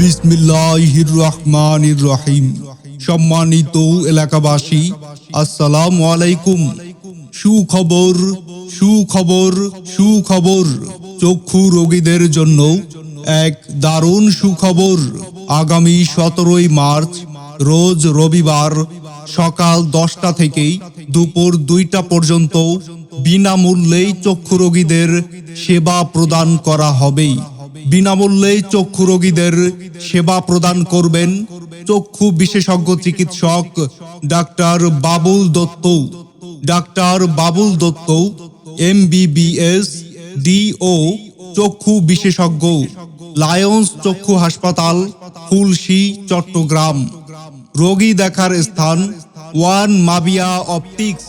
বিসমিল্লাহির রহমানির রহিম। সম্মানিত এলাকাবাসী, আসসালামু আলাইকুম। সুখবর সুখবর সুখবর, চক্ষু রোগীদের জন্য এক দারুণ সুখবর। আগামী 17 মার্চ রোজ রবিবার সকাল 10টা থেকে দুপুর 2টা পর্যন্ত বিনামূল্যে চক্ষু রোগীদের সেবা প্রদান করা হবে। বিনামূল্যে চক্ষু রোগীদের সেবা প্রদান করবেন চক্ষু বিশেষজ্ঞ চিকিৎসক doctor Babul Dutta. Doctor Babul Dutta MBBS DO, চক্ষু বিশেষজ্ঞ, লায়ন্স চক্ষু হাসপাতাল, ফুলশী, চট্টগ্রাম। রোগী দেখার স্থান one Mabia optics.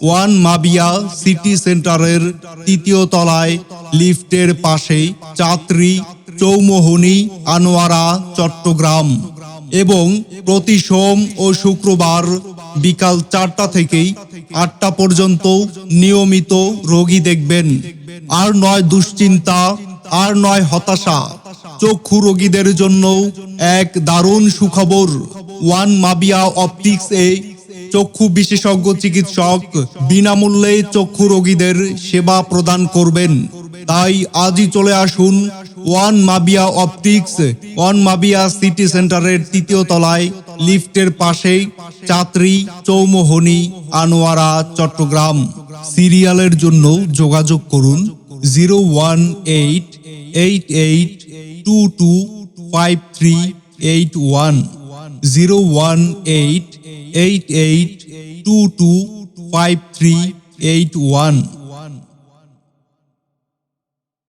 One Mabia city সেন্টারের 3য় তলায় লিফটের পাশে, চাত্রী, চৌমোহনী, আনোয়ারা, চট্টগ্রাম। এবং প্রতি সোম ও শুক্রবার বিকাল 4টা থেকে 8টা পর্যন্ত নিয়মিত রোগী দেখবেন। আর নয় দুশ্চিন্তা, আর নয় হতাশা, চক্ষু রোগীদের জন্য এক দারুণ সুখবর। ওয়ান মাবিয়া অপটিক্স এ চক্ষু বিশেষজ্ঞ চিকিৎসক বিনামূল্যে চক্ষু রোগীদের সেবা প্রদান করবেন। তাই আজই চলে আসুন one Mabia optics, one Mabia city সেন্টারের 3য় তলায় লিফটের পাশে, চাত্রী, চৌমোহনী, আনোয়ারা, চট্টগ্রাম। সিরিয়ালের জন্য যোগাযোগ করুন 01888225381, 01888225381।